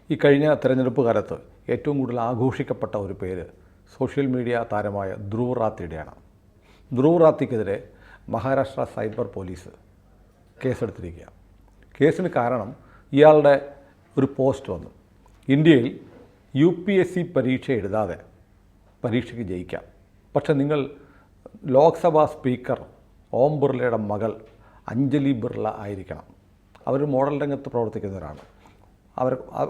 ഈ കഴിഞ്ഞ തെരഞ്ഞെടുപ്പ് കാലത്ത് ഏറ്റവും കൂടുതൽ ആഘോഷിക്കപ്പെട്ട ഒരു പേര് സോഷ്യൽ മീഡിയ താരമായ ധ്രുവ് റാത്തിയുടെയാണ്. ധ്രുവ് റാത്തിക്കെതിരെ മഹാരാഷ്ട്ര സൈബർ പോലീസ് കേസെടുത്തിരിക്കുക. കേസിന് കാരണം ഇയാളുടെ ഒരു പോസ്റ്റ് വന്നു. ഇന്ത്യയിൽ UPSC പരീക്ഷ എഴുതാതെ പരീക്ഷയ്ക്ക് ജയിക്കാം, പക്ഷേ നിങ്ങൾ ലോക്സഭാ സ്പീക്കർ ഓം ബിർളയുടെ മകൾ അഞ്ജലി ബിർള ആയിരിക്കണം. അവർ മോഡൽ രംഗത്ത് പ്രവർത്തിക്കുന്നവരാണ്.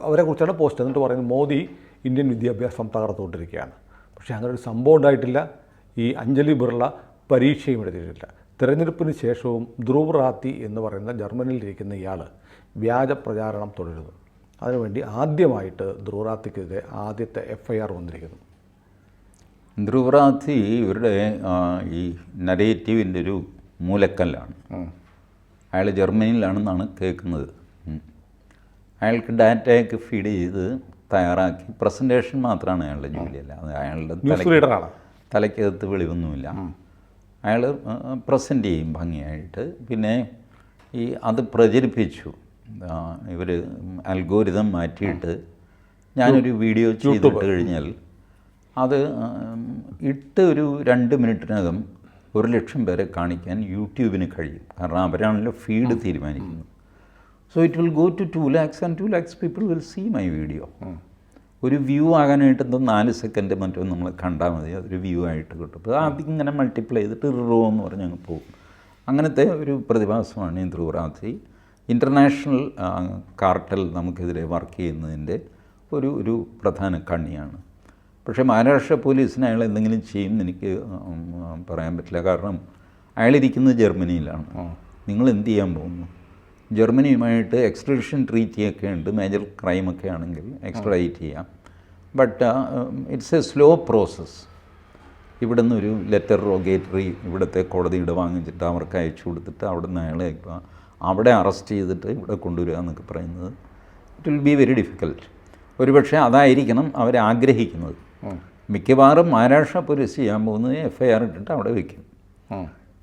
അവരെക്കുറിച്ചാണ് പോസ്റ്റ്. എന്നിട്ട് പറയുന്നത് മോദി ഇന്ത്യൻ വിദ്യാഭ്യാസം തകർത്തുകൊണ്ടിരിക്കുകയാണ്. പക്ഷേ അങ്ങനെ ഒരു സംഭവം ഉണ്ടായിട്ടില്ല. ഈ അഞ്ജലി ബിർള പരീക്ഷയും എഴുതിയിട്ടില്ല. തിരഞ്ഞെടുപ്പിന് ശേഷവും ധ്രുവ് റാത്തി എന്ന് പറയുന്ന ജർമ്മനിയിലിരിക്കുന്ന ഇയാൾ വ്യാജ പ്രചാരണം തുടരുന്നു. അതിനുവേണ്ടി ആദ്യമായിട്ട് ധ്രുവ് റാത്തിക്കെതിരെ ആദ്യത്തെ FIR വന്നിരിക്കുന്നു. ധ്രുവ് റാത്തി ഇവരുടെ ഈ നരേറ്റീവിൻ്റെ ഒരു മൂലക്കല്ലാണ്. അയാൾ ജർമ്മനിയിലാണെന്നാണ് കേൾക്കുന്നത്. അയാൾക്ക് ഡാറ്റയൊക്കെ ഫീഡ് ചെയ്ത് തയ്യാറാക്കി പ്രസൻറ്റേഷൻ മാത്രമാണ് അയാളുടെ ജോലിയല്ല. അത് അയാളുടെ തലയ്ക്കകത്ത് വെളിവൊന്നുമില്ല. അയാൾ പ്രസൻറ്റ് ചെയ്യും ഭംഗിയായിട്ട്. പിന്നെ അത് പ്രചരിപ്പിച്ചു. ഇവർ അൽഗോരിതം മാറ്റിയിട്ട് ഞാനൊരു വീഡിയോ ചെയ്തിട്ട് കഴിഞ്ഞാൽ അത് ഇട്ട് ഒരു 2 മിനിറ്റിനകം 1,00,000 പേരെ കാണിക്കാൻ യൂട്യൂബിന് കഴിയും. കാരണം അവരാണല്ലോ ഫീഡ് തീരുമാനിക്കുന്നത്. So it will go to 2 lakhs and 2 lakhs people will see my video. ഒരു വ്യൂ ആകാനായിട്ട് 4 സെക്കൻഡ് മറ്റോ നമ്മൾ കണ്ടാൽ മതി, അതൊരു വ്യൂ ആയിട്ട് കിട്ടും. അപ്പോൾ അതിങ്ങനെ മൾട്ടിപ്ലൈ ചെയ്തിട്ട് റോ എന്ന് പറഞ്ഞ് അങ്ങ് പോകും. അങ്ങനത്തെ ഒരു പ്രതിഭാസമാണ് ഈ ധ്രുവ് റാത്തി. ഇൻ്റർനാഷണൽ കാർട്ടൽ നമുക്കെതിരെ വർക്ക് ചെയ്യുന്നതിൻ്റെ ഒരു പ്രധാന കണ്ണിയാണ്. പക്ഷേ മഹാരാഷ്ട്ര പോലീസിന് അയാൾ എന്തെങ്കിലും ചെയ്യുമെന്ന് എനിക്ക് പറയാൻ പറ്റില്ല. കാരണം അയാളിരിക്കുന്നത് ജർമ്മനിയിലാണ്. നിങ്ങൾ എന്ത് ചെയ്യാൻ പോകുന്നു? ജർമ്മനിയുമായിട്ട് എക്സ്ട്രഡിഷൻ ട്രീറ്റിയൊക്കെ ഉണ്ട്. മേജർ ക്രൈമൊക്കെ ആണെങ്കിൽ എക്സ്ട്രഡൈറ്റ് ചെയ്യാം. But it's A slow process. ഇവിടെ നിന്നൊരു ലെറ്റർ റോഗേറ്ററി ഇവിടുത്തെ കോടതിയുടെ വാങ്ങിച്ചിട്ട് അവർക്ക് അയച്ചു കൊടുത്തിട്ട് അവിടെ നിന്ന് അയാളെ അവിടെ അറസ്റ്റ് ചെയ്തിട്ട് ഇവിടെ കൊണ്ടുവരിക എന്നൊക്കെ പറയുന്നത് it will be very difficult. ഒരുപക്ഷെ അതായിരിക്കണം അവരെ ആഗ്രഹിക്കുന്നത്. മിക്കവാറും മഹാരാഷ്ട്ര പോലീസ് ചെയ്യാൻ പോകുന്നത് FIR ഇട്ടിട്ട് അവിടെ വയ്ക്കും.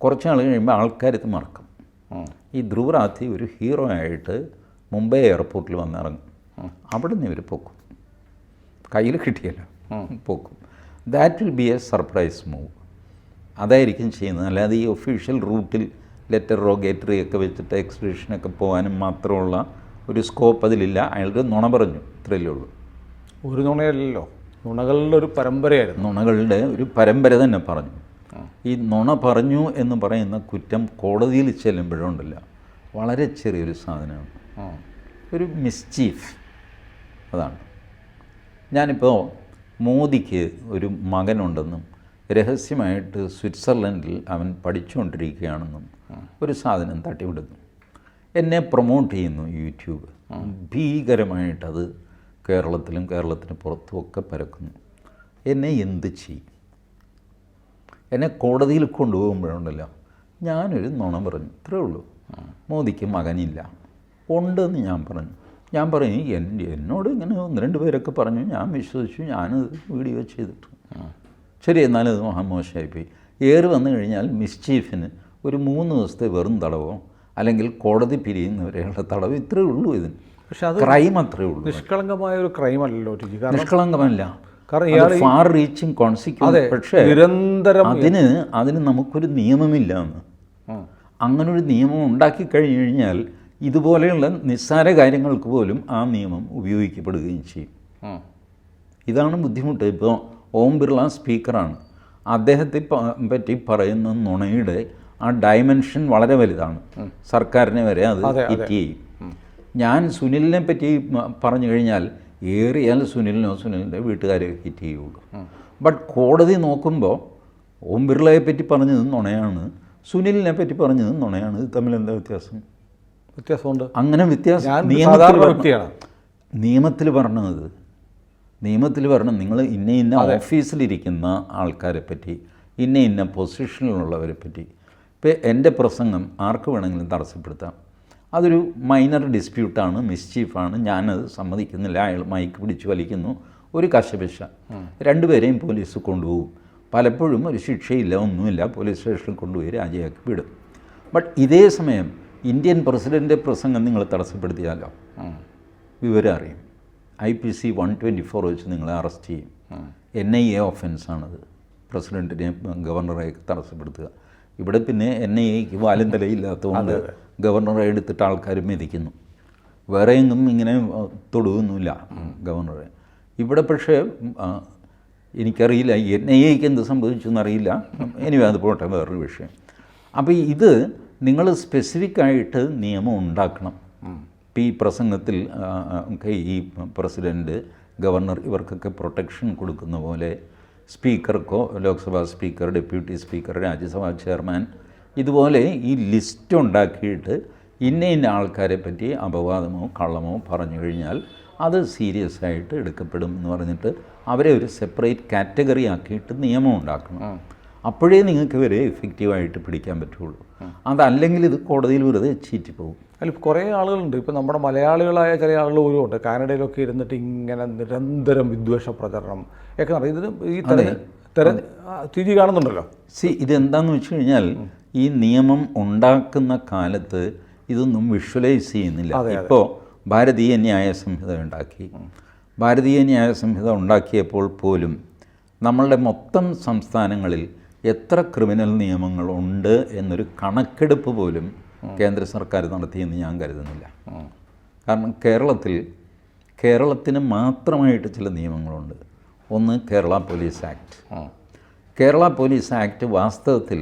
കുറച്ച് നാൾ കഴിയുമ്പോൾ ആൾക്കാരിത് മറക്കും. ഈ ധ്രുവ് റാത്തി ഒരു ഹീറോ ആയിട്ട് മുംബൈ എയർപോർട്ടിൽ വന്നിറങ്ങും. അവിടെ നിന്ന് ഇവർ പൊക്കും. കയ്യിൽ കിട്ടിയല്ലോ പൊക്കും. That will be a surprise move. അതായിരിക്കും ചെയ്യുന്നത്. അല്ലാതെ ഈ ഒഫീഷ്യൽ റൂട്ടിൽ ലെറ്റർ റോഗേറ്ററി ഒക്കെ വെച്ചിട്ട് എക്സ്പെഡിഷനൊക്കെ പോകാനും മാത്രമുള്ള ഒരു സ്കോപ്പ് അതിലില്ല. അയാൾക്ക് നുണ പറഞ്ഞു, ഇത്രയല്ലേ ഉള്ളൂ. ഒരു നുണയല്ലല്ലോ, നുണകളുടെ ഒരു പരമ്പരയായിരുന്നു. നുണകളുടെ ഒരു പരമ്പര തന്നെ പറഞ്ഞു. ഈ നുണ പറഞ്ഞു എന്ന് പറയുന്ന കുറ്റം കോടതിയിൽ ചെല്ലുമ്പോഴുണ്ടല്ല, വളരെ ചെറിയൊരു സാധനമാണ്, ഒരു മിസ്ചീഫ്. അതാണ്. ഞാനിപ്പോൾ മോദിക്ക് ഒരു മകനുണ്ടെന്നും രഹസ്യമായിട്ട് സ്വിറ്റ്സർലൻഡിൽ അവൻ പഠിച്ചുകൊണ്ടിരിക്കുകയാണെന്നും ഒരു സാധനം തട്ടിവിടുന്നു. എന്നെ പ്രൊമോട്ട് ചെയ്യുന്നു യൂട്യൂബ്. ഭീകരമായിട്ടത് കേരളത്തിന് പുറത്തുമൊക്കെ പരക്കുന്നു. എന്നെ എന്ത് ചെയ്യും? എന്നെ കോടതിയിൽ കൊണ്ടുപോകുമ്പോഴുണ്ടല്ലോ, ഞാനൊരു നുണ പറഞ്ഞു, ഇത്രേ ഉള്ളൂ. മോദിക്ക് മകനില്ല, ഉണ്ടെന്ന് ഞാൻ പറഞ്ഞു എന്നോട് ഇങ്ങനെ 1-2 പേരൊക്കെ പറഞ്ഞു, ഞാൻ വിശ്വസിച്ചു, ഞാനത് വീഡിയോ ചെയ്തിട്ടു. ശരി, എന്നാലും അത് മഹാമോശമായിപ്പോയി. വന്നു കഴിഞ്ഞാൽ മിസ്ചീഫിന് ഒരു 3 ദിവസത്തെ വെറും തടവോ അല്ലെങ്കിൽ കോടതി പിരിയുന്നവരെയുള്ള തടവ് ഇത്രയേ ഉള്ളൂ ഇതിന്. പക്ഷെ അത് ക്രൈം അത്രയേ ഉള്ളൂ. നിഷ്കളങ്കമായ ഒരു ക്രൈം അല്ലല്ലോ. നിഷ്കളങ്കമല്ല. കാരണം ഫാർ റീച്ചിങ് കോൺസിക്വൻസ്. പക്ഷേ നിരന്തരം അതിന് നമുക്കൊരു നിയമമില്ല എന്ന്. അങ്ങനൊരു നിയമം ഉണ്ടാക്കി കഴിഞ്ഞു കഴിഞ്ഞാൽ ഇതുപോലെയുള്ള നിസ്സാര കാര്യങ്ങൾക്ക് പോലും ആ നിയമം ഉപയോഗിക്കപ്പെടുകയും ചെയ്യും. ഇതാണ് ബുദ്ധിമുട്ട്. ഇപ്പോൾ ഓം ബിർള സ്പീക്കറാണ്. അദ്ദേഹത്തെ പറ്റി പറയുന്ന നുണയുടെ ആ ഡയമെൻഷൻ വളരെ വലുതാണ്. സർക്കാരിനെ വരെ അത് ഹിറ്റ് ചെയ്യും. ഞാൻ സുനിലിനെ പറ്റി പറഞ്ഞു കഴിഞ്ഞാൽ ഏറിയാൽ സുനിലിൻ്റെ വീട്ടുകാരെ ഹിറ്റ് ചെയ്യുള്ളൂ. ബട്ട് കോടതി നോക്കുമ്പോൾ ഓം ബിർളയെ പറ്റി പറഞ്ഞത് നുണയാണ്, സുനിലിനെ പറ്റി പറഞ്ഞത് നുണയാണ്. ഇത് തമ്മിൽ എന്താ വ്യത്യാസമുണ്ട്? അങ്ങനെ വ്യത്യാസം നിയമത്തിൽ പറഞ്ഞത് നിങ്ങൾ ഇന്ന ഓഫീസിലിരിക്കുന്ന ആൾക്കാരെ പറ്റി, ഇന്ന പൊസിഷനിലുള്ളവരെ പറ്റി. ഇപ്പോൾ എൻ്റെ പ്രസംഗം ആർക്ക് വേണമെങ്കിലും തടസ്സപ്പെടുത്താം. അതൊരു മൈനർ ഡിസ്പ്യൂട്ടാണ്, മിസ്ചീഫാണ്. ഞാനത് സമ്മതിക്കുന്നില്ല. അയാൾ മൈക്ക് പിടിച്ച് വലിക്കുന്നു, ഒരു കശപിശ, 2 പേരെയും പോലീസ് കൊണ്ടുപോകും. പലപ്പോഴും ഒരു ശിക്ഷയില്ല, ഒന്നുമില്ല, പോലീസ് സ്റ്റേഷനിൽ കൊണ്ടുപോയി രാജിയാക്കി വിടും. ബട്ട് ഇതേ സമയം ഇന്ത്യൻ പ്രസിഡൻ്റെ പ്രസംഗം നിങ്ങൾ തടസ്സപ്പെടുത്തിയാലോ വിവരം അറിയും. IPC 124 വെച്ച് നിങ്ങളെ അറസ്റ്റ് ചെയ്യും. NIA ഒഫൻസാണത്. പ്രസിഡൻറ്റിനെ ഗവർണറെ തടസ്സപ്പെടുത്തുക. ഇവിടെ പിന്നെ NIAക്ക് വാലും തലയില്ലാത്തതുകൊണ്ട് ഗവർണറെ എടുത്തിട്ട് ആൾക്കാർ മെതിക്കുന്നു. വേറെ എങ്ങും ഇങ്ങനെ തൊടുകയൊന്നുമില്ല ഗവർണറെ. ഇവിടെ പക്ഷേ എനിക്കറിയില്ല NIAക്ക് എന്ത് സംഭവിച്ചു എന്നറിയില്ല. എനിവേ അത് പോട്ടെ, വേറൊരു വിഷയം. അപ്പോൾ ഇത് നിങ്ങൾ സ്പെസിഫിക്കായിട്ട് നിയമം ഉണ്ടാക്കണം. ഇപ്പോൾ ഈ പ്രസംഗത്തിൽ ഒക്കെ ഈ പ്രസിഡൻറ്റ്, ഗവർണർ ഇവർക്കൊക്കെ പ്രൊട്ടക്ഷൻ കൊടുക്കുന്ന പോലെ സ്പീക്കർക്കോ, ലോക്സഭാ സ്പീക്കർ, ഡെപ്യൂട്ടി സ്പീക്കർ, രാജ്യസഭാ ചെയർമാൻ, ഇതുപോലെ ഈ ലിസ്റ്റ് ഉണ്ടാക്കിയിട്ട് ഇന്ന ആൾക്കാരെ പറ്റി അപവാദമോ കള്ളമോ പറഞ്ഞു കഴിഞ്ഞാൽ അത് സീരിയസ് ആയിട്ട് എടുക്കപ്പെടും എന്ന് പറഞ്ഞിട്ട് അവരെ ഒരു സെപ്പറേറ്റ് കാറ്റഗറി ആക്കിയിട്ട് നിയമം ഉണ്ടാക്കണം. അപ്പോഴേ നിങ്ങൾക്ക് ഇവരെ എഫക്റ്റീവായിട്ട് പിടിക്കാൻ പറ്റുള്ളൂ. അതല്ലെങ്കിൽ ഇത് കോടതിയിൽ വെറുതെ ചീറ്റി പോകും. അതിൽ കുറേ ആളുകളുണ്ട്. ഇപ്പോൾ നമ്മുടെ മലയാളികളായ ചില ആളുകൾ പോലും ഉണ്ട് കാനഡയിലൊക്കെ ഇരുന്നിട്ട് ഇങ്ങനെ നിരന്തരം വിദ്വേഷ പ്രചരണം ഒക്കെ നടക്കും. ഇതിന് ഈ TG കാണുന്നുണ്ടല്ലോ. ഇതെന്താണെന്ന് വെച്ച് കഴിഞ്ഞാൽ ഈ നിയമം ഉണ്ടാക്കുന്ന കാലത്ത് ഇതൊന്നും വിഷ്വലൈസ് ചെയ്യുന്നില്ല. ഇപ്പോൾ ഭാരതീയ ന്യായ സംഹിത ഉണ്ടാക്കി. ഭാരതീയ ന്യായ സംഹിത ഉണ്ടാക്കിയപ്പോൾ പോലും നമ്മളുടെ മൊത്തം സംസ്ഥാനങ്ങളിൽ എത്ര ക്രിമിനൽ നിയമങ്ങളുണ്ട് എന്നൊരു കണക്കെടുപ്പ് പോലും കേന്ദ്ര സർക്കാർ നടത്തിയെന്ന് ഞാൻ കരുതുന്നില്ല. കാരണം കേരളത്തിന് മാത്രമായിട്ട് ചില നിയമങ്ങളുണ്ട്. ഒന്ന് Kerala police act. Kerala police act വാസ്തവത്തിൽ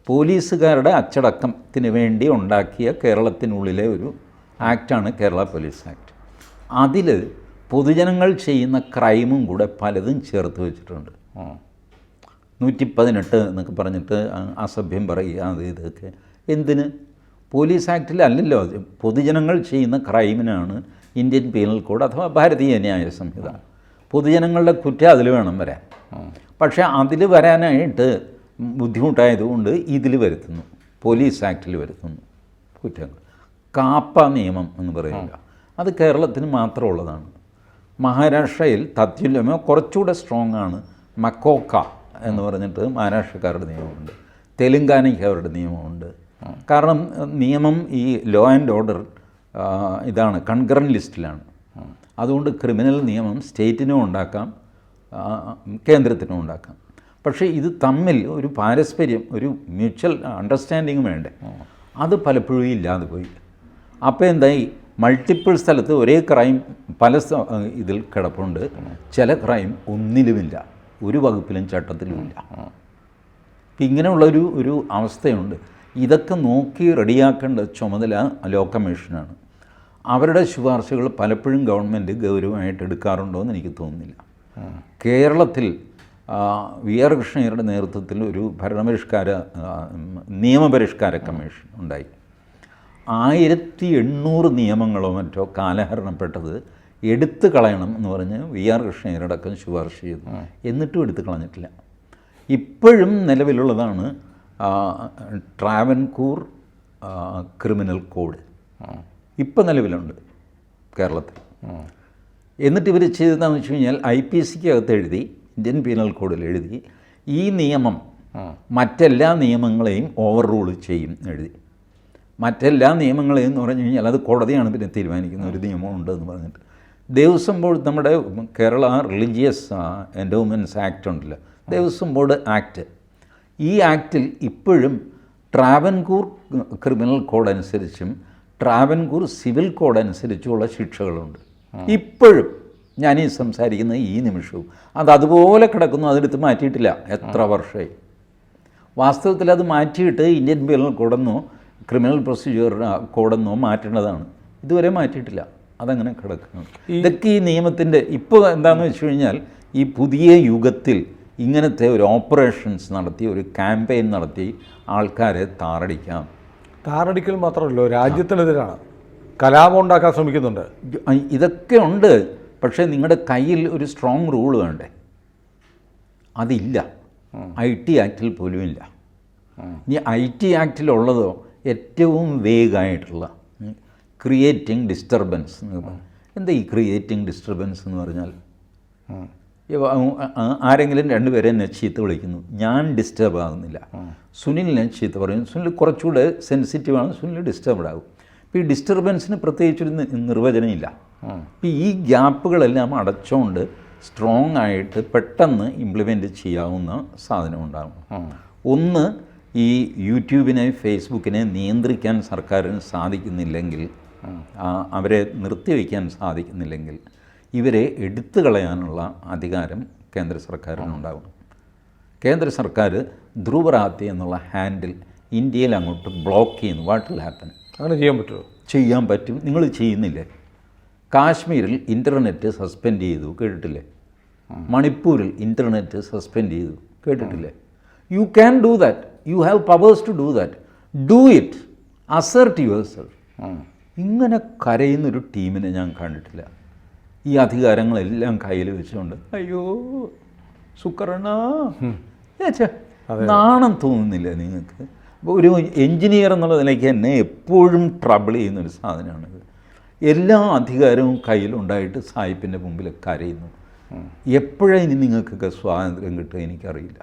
പോലീസുകാരുടെ അച്ചടക്കത്തിന് വേണ്ടി ഉണ്ടാക്കിയ കേരളത്തിനുള്ളിലെ ഒരു ആക്റ്റാണ് കേരള പോലീസ് ആക്ട്. അതിൽ പൊതുജനങ്ങൾ ചെയ്യുന്ന ക്രൈമും കൂടെ പലതും ചേർത്ത് വെച്ചിട്ടുണ്ട്. 118 എന്നൊക്കെ പറഞ്ഞിട്ട് അസഭ്യം പറയുക, അത് ഇതൊക്കെ എന്തിന്? പോലീസ് ആക്റ്റിലല്ലല്ലോ. പൊതുജനങ്ങൾ ചെയ്യുന്ന ക്രൈമിനാണ് ഇന്ത്യൻ പീനൽ കോഡ് അഥവാ ഭാരതീയ ന്യായ സംഹിത. പൊതുജനങ്ങളുടെ കുറ്റം അതിൽ വേണം വരാൻ. പക്ഷേ അതിൽ വരാനായിട്ട് ബുദ്ധിമുട്ടായതുകൊണ്ട് ഇതിൽ വരുത്തുന്നു, പോലീസ് ആക്റ്റിൽ വരുത്തുന്നു കുറ്റങ്ങൾ. കാപ്പ നിയമം എന്ന് പറയുക അത് കേരളത്തിന് മാത്രമുള്ളതാണ്. മഹാരാഷ്ട്രയിൽ തത്തുല്യമോ കുറച്ചുകൂടെ സ്ട്രോങ് ആണ്. മക്കോക്ക എന്ന് പറഞ്ഞിട്ട് മഹാരാഷ്ട്രക്കാരുടെ നിയമമുണ്ട്. തെലുങ്കാനയ്ക്ക് അവരുടെ നിയമമുണ്ട്. കാരണം നിയമം ഈ ലോ ആൻഡ് ഓർഡർ ഇതാണ്, കൺകറൻറ്റ് ലിസ്റ്റിലാണ്. അതുകൊണ്ട് ക്രിമിനൽ നിയമം സ്റ്റേറ്റിനും ഉണ്ടാക്കാം, കേന്ദ്രത്തിനും ഉണ്ടാക്കാം. പക്ഷേ ഇത് തമ്മിൽ ഒരു പാരസ്പര്യം, ഒരു മ്യൂച്വൽ അണ്ടർസ്റ്റാൻഡിങ് വേണ്ടേ? അത് പലപ്പോഴും ഇല്ലാതെ പോയി. അപ്പോൾ എന്തായി, മൾട്ടിപ്പിൾ സ്ഥലത്ത് ഒരേ ക്രൈം പല ഇതിൽ കിടപ്പുണ്ട്. ചില ക്രൈം ഒന്നിലുമില്ല, ഒരു വകുപ്പിലും ചട്ടത്തിലുമില്ല. ഇങ്ങനെയുള്ളൊരു അവസ്ഥയുണ്ട്. ഇതൊക്കെ നോക്കി റെഡിയാക്കേണ്ട ചുമതല ലോ കമ്മീഷനാണ്. അവരുടെ ശുപാർശകൾ പലപ്പോഴും ഗവൺമെൻറ് ഗൗരവമായിട്ട് എടുക്കാറുണ്ടോ എന്ന് എനിക്ക് തോന്നുന്നില്ല. കേരളത്തിൽ VR കൃഷ്ണയ്യരുടെ നേതൃത്വത്തിൽ ഒരു നിയമപരിഷ്കാര കമ്മീഷൻ ഉണ്ടായി. 1800 നിയമങ്ങളോ മറ്റോ കാലഹരണപ്പെട്ടത് എടുത്തു കളയണം എന്ന് പറഞ്ഞ് VR കൃഷ്ണയ്യരടക്കം ശുപാർശ ചെയ്തു. എന്നിട്ടും എടുത്തു കളഞ്ഞിട്ടില്ല. ഇപ്പോഴും നിലവിലുള്ളതാണ് ട്രാവൻകൂർ ക്രിമിനൽ കോഡ്. ഇപ്പം നിലവിലുണ്ട് കേരളത്തിൽ. എന്നിട്ട് ഇവർ ചെയ്തതെന്ന് വെച്ച് കഴിഞ്ഞാൽ IPCക്ക് അകത്ത് എഴുതി, ഇന്ത്യൻ പീനൽ കോഡിൽ എഴുതി, ഈ നിയമം മറ്റെല്ലാ നിയമങ്ങളെയും ഓവർ റൂൾ ചെയ്യും എഴുതി. മറ്റെല്ലാ നിയമങ്ങളെയും എന്ന് പറഞ്ഞു കഴിഞ്ഞാൽ അത് കോടതിയാണ് പിന്നെ തീരുമാനിക്കുന്ന ഒരു നിയമമുണ്ട് എന്ന് പറഞ്ഞിട്ട്. ദേവസ്വം ബോർഡ്, നമ്മുടെ കേരള റിലീജിയസ് എൻഡോമെൻറ്റ്സ് ആക്ട് ഉണ്ടല്ലോ, ദേവസ്വം ബോർഡ് ആക്ട്, ഈ ആക്റ്റിൽ ഇപ്പോഴും ട്രാവൻകൂർ ക്രിമിനൽ കോഡ് അനുസരിച്ചും ട്രാവൻകൂർ സിവിൽ കോഡ് അനുസരിച്ചുള്ള ശിക്ഷകളുണ്ട്. ഇപ്പോഴും ഞാനീ സംസാരിക്കുന്ന ഈ നിമിഷവും അതുപോലെ കിടക്കുന്നു, അതെടുത്ത് മാറ്റിയിട്ടില്ല. എത്ര വർഷമായി? വാസ്തവത്തിൽ അത് മാറ്റിയിട്ട് ഇന്ത്യൻ പീനൽ കോഡെന്നോ ക്രിമിനൽ പ്രൊസീജിയർ കോഡെന്നോ മാറ്റേണ്ടതാണ്. ഇതുവരെ മാറ്റിയിട്ടില്ല, അതങ്ങനെ കിടക്കുന്നു. ഇതൊക്കെ ഈ നിയമത്തിൻ്റെ ഇപ്പോൾ എന്താണെന്ന് വെച്ച് കഴിഞ്ഞാൽ ഈ പുതിയ യുഗത്തിൽ ഇങ്ങനത്തെ ഒരു ഓപ്പറേഷൻസ് നടത്തി, ഒരു ക്യാമ്പയിൻ നടത്തി ആൾക്കാരെ താറടിക്കാം. താറടിക്കൽ മാത്രമല്ലോ, രാജ്യത്തിനെതിരാണ്. കലാപം ഉണ്ടാക്കാൻ ശ്രമിക്കുന്നുണ്ട്. ഇതൊക്കെ ഉണ്ട്. പക്ഷേ നിങ്ങളുടെ കയ്യിൽ ഒരു സ്ട്രോങ് റൂൾ വേണ്ടേ? അതില്ല. IT ആക്റ്റിൽ പോലും ഇല്ല. ഇനി IT ആക്റ്റിലുള്ളതോ ഏറ്റവും വേഗമായിട്ടുള്ള ക്രിയേറ്റിംഗ് ഡിസ്റ്റർബൻസ്. എന്താ ഈ ക്രിയേറ്റിംഗ് ഡിസ്റ്റർബൻസ് എന്ന് പറഞ്ഞാൽ? ആരെങ്കിലും രണ്ടുപേരെ എന്നെ ചീത്ത വിളിക്കുന്നു, ഞാൻ ഡിസ്റ്റർബ് ആകുന്നില്ല. സുനിലിനെ ചീത്ത പറയും, സുനിൽ കുറച്ചുകൂടെ സെൻസിറ്റീവാണ്, സുനിൽ ഡിസ്റ്റർബ്ഡ് ആകും. ഇപ്പോൾ ഈ ഡിസ്റ്റർബൻസിന് പ്രത്യേകിച്ചൊരു നിർവചനമില്ല. അപ്പോൾ ഈ ഗ്യാപ്പുകളെല്ലാം അടച്ചുകൊണ്ട് സ്ട്രോങ് ആയിട്ട് പെട്ടെന്ന് ഇംപ്ലിമെൻ്റ് ചെയ്യാവുന്ന സാധനം ഉണ്ടാകും. ഒന്ന്, ഈ യൂട്യൂബിനെ ഫേസ്ബുക്കിനെ നിയന്ത്രിക്കാൻ സർക്കാരിന് സാധിക്കുന്നില്ലെങ്കിൽ, അവരെ നിർത്തിവെക്കാൻ സാധിക്കുന്നില്ലെങ്കിൽ, ഇവരെ എടുത്തു കളയാനുള്ള അധികാരം കേന്ദ്ര സർക്കാരിനുണ്ടാകും. കേന്ദ്ര സർക്കാർ ധ്രുവറാത്തി എന്നുള്ള ഹാൻഡിൽ ഇന്ത്യയിൽ അങ്ങോട്ട് ബ്ലോക്ക് ചെയ്യുന്നു. What will happen? അങ്ങനെ ചെയ്യാൻ പറ്റുമോ? ചെയ്യാൻ പറ്റും. നിങ്ങൾ ചെയ്യുന്നില്ലേ? കാശ്മീരിൽ ഇൻ്റർനെറ്റ് സസ്പെൻഡ് ചെയ്തു, കേട്ടിട്ടില്ലേ? മണിപ്പൂരിൽ ഇൻ്റർനെറ്റ് സസ്പെൻഡ് ചെയ്തു, കേട്ടിട്ടില്ലേ? You can do that. You have powers to do that. Do it. Assert yourself. ഇങ്ങനെ കരയുന്നൊരു ടീമിനെ ഞാൻ കണ്ടിട്ടില്ല. ഈ അധികാരങ്ങളെല്ലാം കയ്യിൽ വെച്ചുകൊണ്ട് അയ്യോ സുക്കറണ നാണം തോന്നുന്നില്ല നിങ്ങൾക്ക്? അപ്പോൾ ഒരു എൻജിനീയർ എന്നുള്ള നിലയ്ക്ക് എന്നെ എപ്പോഴും ട്രബിൾ ചെയ്യുന്നൊരു സാധനമാണിത്. എല്ലാ അധികാരവും കയ്യിലുണ്ടായിട്ട് സായിപ്പിൻ്റെ മുമ്പിൽ കരയുന്നു. എപ്പോഴാണ് ഇനി നിങ്ങൾക്കൊക്കെ സ്വാതന്ത്ര്യം കിട്ടുക എനിക്കറിയില്ല.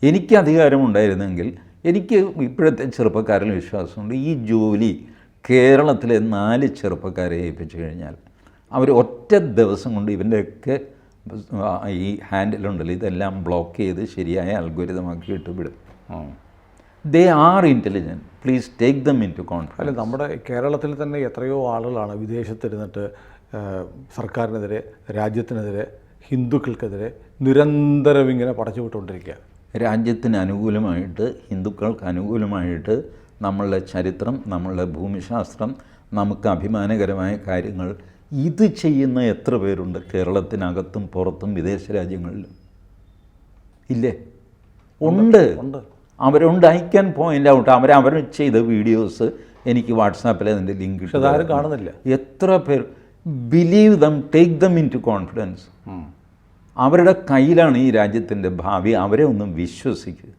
എനിക്ക് അധികാരമുണ്ടായിരുന്നെങ്കിൽ എനിക്ക് ഇപ്പോഴത്തെ ചെറുപ്പക്കാരിൽ വിശ്വാസമുണ്ട്. ഈ ജോലി കേരളത്തിലെ 4 ചെറുപ്പക്കാരെ ഏൽപ്പിച്ചു കഴിഞ്ഞാൽ അവർ ഒറ്റ ദിവസം കൊണ്ട് ഇവൻ്റെയൊക്കെ ഈ ഹാൻഡിലുണ്ടല്ലോ ഇതെല്ലാം ബ്ലോക്ക് ചെയ്ത് ശരിയായ അൽഗോരിതമാക്കി ഇട്ടുവിടും. They are intelligent. Please take them into confidence. അല്ല, നമ്മുടെ കേരളത്തിൽ തന്നെ എത്രയോ ആളുകളാണ് വിദേശത്തിരുന്നിട്ട് സർക്കാരിനെതിരെ, രാജ്യത്തിനെതിരെ, ഹിന്ദുക്കൾക്കെതിരെ നിരന്തരം ഇങ്ങനെ പടച്ചു വിട്ടുകൊണ്ടിരിക്കുക. രാജ്യത്തിന് അനുകൂലമായിട്ട്, ഹിന്ദുക്കൾക്ക് അനുകൂലമായിട്ട് നമ്മളുടെ ചരിത്രം, നമ്മളുടെ ഭൂമിശാസ്ത്രം, നമുക്ക് അഭിമാനകരമായ കാര്യങ്ങൾ ഇത് ചെയ്യുന്ന എത്ര പേരുണ്ട് കേരളത്തിനകത്തും പുറത്തും വിദേശ രാജ്യങ്ങളിലും? ഇല്ലേ? ഉണ്ട്. അവരുണ്ട്. I can point out. അവർ ചെയ്ത വീഡിയോസ് എനിക്ക് വാട്സാപ്പിൽ അതിൻ്റെ ലിങ്ക് ഇട്ടാരും കാണുന്നില്ല. എത്ര പേർ believe them, take them into confidence. അവരുടെ കയ്യിലാണ് ഈ രാജ്യത്തിൻ്റെ ഭാവി. അവരെ ഒന്നും വിശ്വസിക്കുക.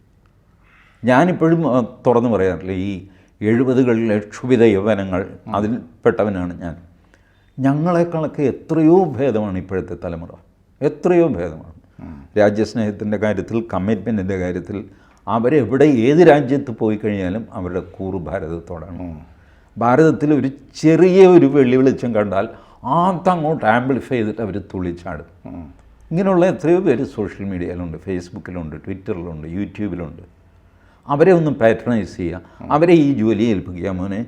ഞാനിപ്പോഴും തുറന്നു പറയാറില്ല, ഈ 70കളിലെ ക്ഷുഭിത യൗവനങ്ങൾ അതിൽപ്പെട്ടവനാണ് ഞാൻ. ഞങ്ങളെക്കാളൊക്കെ എത്രയോ ഭേദമാണ് ഇപ്പോഴത്തെ തലമുറ, എത്രയോ ഭേദമാണ്. രാജ്യസ്നേഹത്തിൻ്റെ കാര്യത്തിൽ, കമ്മിറ്റ്മെൻറ്റിൻ്റെ കാര്യത്തിൽ അവരെവിടെ ഏത് രാജ്യത്ത് പോയി കഴിഞ്ഞാലും അവരുടെ കൂറ് ഭാരതത്തോടാണ്. ഭാരതത്തിൽ ഒരു ചെറിയ ഒരു വെള്ളി വെളിച്ചം കണ്ടാൽ അതങ്ങോട്ട് ആംപ്ലിഫൈ ചെയ്തിട്ട് അവർ തുള്ളിച്ചാടും. ഇങ്ങനെയുള്ള എത്രയോ പേര് സോഷ്യൽ മീഡിയയിലുണ്ട്, ഫേസ്ബുക്കിലുണ്ട്, ട്വിറ്ററിലുണ്ട്, യൂട്യൂബിലുണ്ട്. അവരെ ഒന്ന് പാട്രണൈസ് ചെയ്യുക, അവരെ ഈ ജോലി ഏൽപ്പിക്കുക. മോനെ,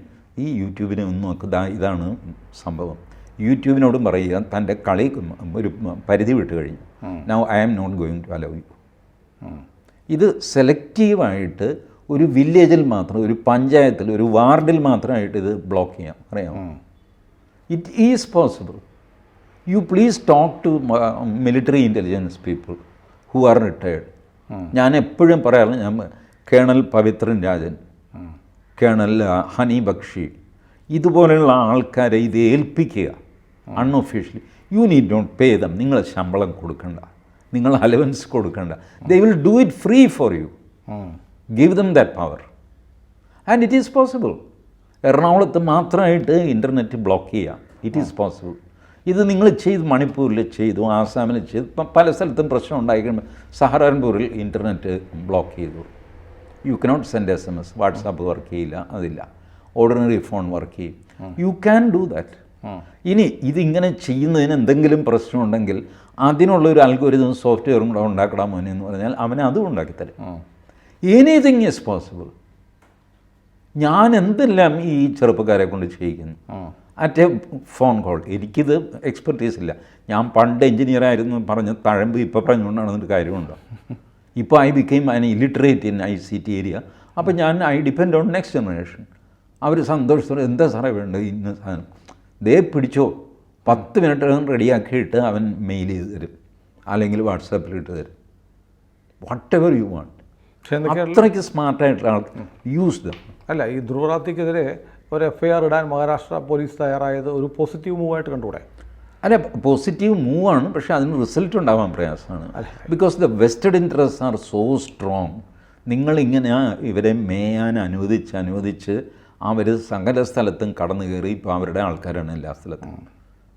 ഈ യൂട്യൂബിനെ ഒന്ന് നോക്കുക, ഇതാണ് സംഭവം. യൂട്യൂബിനോടും പറയുക, തൻ്റെ കളി ഒരു പരിധി വിട്ട് കഴിഞ്ഞു. Now I am not going to allow you. ഇത് സെലക്റ്റീവായിട്ട് ഒരു വില്ലേജിൽ മാത്രം, ഒരു പഞ്ചായത്തിൽ, ഒരു വാർഡിൽ മാത്രമായിട്ട് ഇത് ബ്ലോക്ക് ചെയ്യാം. അറിയാമോ? It is possible. You please talk to military intelligence people who are retired. ഞാൻ എപ്പോഴും പറയാറുണ്ട്, ഞാൻ കേണൽ പവിത്രൻ രാജൻ, കേണൽ ഹനി ബക്ഷി, ഇതുപോലെയുള്ള ആൾക്കാരെ ഇത് ഏൽപ്പിക്കുക unofficially. You need not pay them. നിങ്ങൾ ശമ്പളം കൊടുക്കണ്ട, നിങ്ങൾ അലവൻസ് കൊടുക്കണ്ട. They will do it free for you. Give them that power and it is possible. എറണാകുളത്ത് മാത്രമായിട്ട് ഇൻ്റർനെറ്റ് ബ്ലോക്ക് ചെയ്യാം. It is possible. ഇത് നിങ്ങൾ ചെയ്തു, മണിപ്പൂരിൽ ചെയ്തു, ആസാമിൽ ചെയ്തു, ഇപ്പം പല സ്ഥലത്തും പ്രശ്നം ഉണ്ടായിക്കഴിയുമ്പോൾ സഹാറൻപൂരിൽ ഇൻ്റർനെറ്റ് ബ്ലോക്ക് ചെയ്തു. You cannot send SMS. WhatsApp work ചെയ്യില്ല, അതില്ല. ഓർഡിനറി ഫോൺ വർക്ക് ചെയ്യും. U can do that. ഇനി ഇതിങ്ങനെ ചെയ്യുന്നതിന് എന്തെങ്കിലും പ്രശ്നമുണ്ടെങ്കിൽ അതിനുള്ളൊരു അൽഗോരിതം സോഫ്റ്റ്വെയറും കൂടെ ഉണ്ടാക്കണം മോനെ എന്ന് പറഞ്ഞാൽ അവനെ അതും ഉണ്ടാക്കിത്തരും. Anything is possible. ഞാൻ എന്തെല്ലാം ഈ ചെറുപ്പക്കാരെ കൊണ്ട് ചെയ്യിക്കുന്നു. At a phone call. എനിക്കിത് എക്സ്പെർട്ടീസ് ഇല്ല. ഞാൻ പണ്ട് എൻജിനീയർ ആയിരുന്നു പറഞ്ഞ് തഴമ്പ് ഇപ്പോൾ പറഞ്ഞുകൊണ്ടാണ് അതിൻ്റെ കാര്യമുണ്ടോ? ഇപ്പോൾ I became an illiterate in ICT area. അപ്പോൾ I depend on next generation. അവർ സന്തോഷത്തോടെ എന്താ സാറേ വേണ്ടത് ഇന്ന സാധനം ദേ പിടിച്ചോ, 10 മിനിറ്റ് റെഡിയാക്കിയിട്ട് അവൻ മെയിൽ ചെയ്ത് തരും, അല്ലെങ്കിൽ വാട്സാപ്പിൽ ഇട്ട് തരും. What ever you want. അത്രയ്ക്ക് സ്മാർട്ടായിട്ടുള്ള ആൾക്ക് യൂസ് ദം. അല്ല, ഈ ധ്രുവറാത്തിക്കെതിരെ ഒരു FIR ഇടാൻ മഹാരാഷ്ട്ര പോലീസ് തയ്യാറായത് ഒരു പോസിറ്റീവ് മൂവായിട്ട് കണ്ടുകൂടെ? അല്ല, പോസിറ്റീവ് മൂവാണ്, പക്ഷേ അതിന് റിസൾട്ട് ഉണ്ടാവാൻ പ്രയാസമാണ്. Because the vested interest are so strong. നിങ്ങളിങ്ങനെ ഇവരെ മേയാൻ അനുവദിച്ച് അവർ സകല സ്ഥലത്തും കടന്നു കയറി ഇപ്പോൾ അവരുടെ ആൾക്കാരാണ് എല്ലാ സ്ഥലത്തും.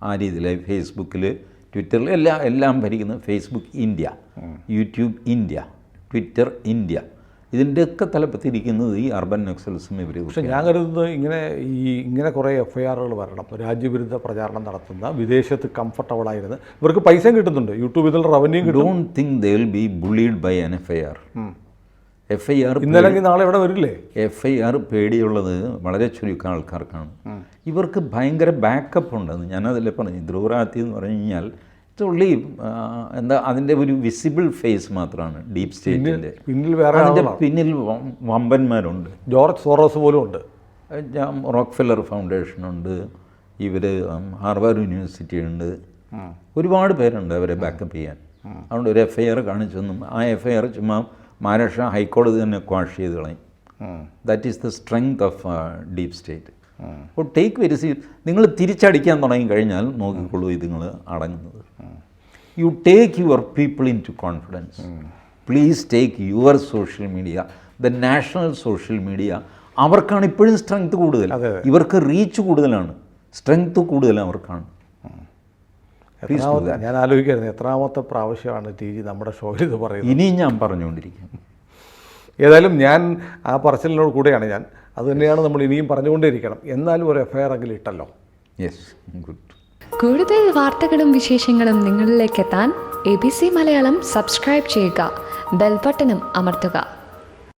ആ രീതിയിൽ ഫേസ്ബുക്കിൽ, ട്വിറ്ററിൽ എല്ലാം ഭരിക്കുന്നത്. Facebook India, YouTube India, Twitter India, ഇതിൻ്റെയൊക്കെ തലപ്പത്തിരിക്കുന്നത് ഈ അർബൻ നക്സലിസം ഇവർ. പക്ഷെ ഞാൻ കരുതുന്നത് ഇങ്ങനെ കുറേ FIRകൾ വരണം, രാജ്യവിരുദ്ധ പ്രചാരണം നടത്തുന്ന, വിദേശത്ത് കംഫർട്ടബിളായിരുന്നു, ഇവർക്ക് പൈസയും കിട്ടുന്നുണ്ട്, യൂട്യൂബിൽ നിന്നുള്ള റവന്യൂ കിട്ടും. Don't think they will be bullied by an FIR. ഇന്നല്ലെങ്കിൽ നാളെ ഇവിടെ വരില്ലേ? FIR പേടിയുള്ളത് വളരെ ചുരുക്കം ആൾക്കാർക്കാണ്. ഇവർക്ക് ഭയങ്കര ബാക്കപ്പ് ഉണ്ടെന്ന് ഞാനതിലെ പറഞ്ഞു. ധ്രുവറാത്തി എന്ന് പറഞ്ഞു കഴിഞ്ഞാൽ ഇറ്റ്സ് ഓൺലി എന്താ അതിൻ്റെ ഒരു വിസിബിൾ ഫേസ് മാത്രമാണ് ഡീപ് സ്റ്റേറ്റിൻ്റെ. പിന്നിൽ വേറെ അതിൻ്റെ പിന്നിൽ വമ്പന്മാരുണ്ട്. ജോർജ് സോറോസ് പോലും ഉണ്ട്, റോക്ക്ഫെല്ലർ ഫൗണ്ടേഷനുണ്ട്, ഇവർ ഹാർവാർഡ് യൂണിവേഴ്സിറ്റി ഉണ്ട്, ഒരുപാട് പേരുണ്ട് അവരെ ബാക്കപ്പ് ചെയ്യാൻ. അതുകൊണ്ട് ഒരു FIR കാണിച്ചൊന്നും ആ FIR ചുമ്മാ മഹാരാഷ്ട്ര ഹൈക്കോടതി തന്നെ ക്വാഷ് ചെയ്ത് കളയും. That is the strength of deep state. അപ്പോൾ ടേക്ക് വെരി സീരിയസ്. നിങ്ങൾ തിരിച്ചടിക്കാൻ തുടങ്ങി കഴിഞ്ഞാൽ നോക്കിക്കൊള്ളൂ ഇതുങ്ങൾ അടങ്ങുന്നത്. You take your people into confidence. Please take your social media, the national social media. അവർക്കാണ് ഇപ്പോഴും സ്ട്രെങ്ത് കൂടുതൽ. ഇവർക്ക് റീച്ച് കൂടുതലാണ്, സ്ട്രെങ്ത് കൂടുതൽ അവർക്കാണ്. ഞാൻ ആലോചിക്കായിരുന്നു എത്രാമത്തെ പ്രാവശ്യമാണ് TG നമ്മുടെ ഷോയിൽ ഇത് പറയുന്നത്. ഇനിയും ഞാൻ പറഞ്ഞുകൊണ്ടിരിക്കും. ഏതായാലും ഞാൻ ആ പറച്ചിലിനോട് കൂടെയാണ് ഞാൻ. അതുതന്നെയാണ് നമ്മൾ ഇനിയും പറഞ്ഞുകൊണ്ടേയിരിക്കണം. എന്നാലും ഒരു FIR എങ്കിലും ഇട്ടല്ലോ. Yes, good. കൂടുതൽ വാർത്തകളും വിശേഷങ്ങളും നിങ്ങളിലേക്ക് എത്താൻ ABC മലയാളം സബ്സ്ക്രൈബ് ചെയ്യുക, ബെൽ ബട്ടണും അമർത്തുക.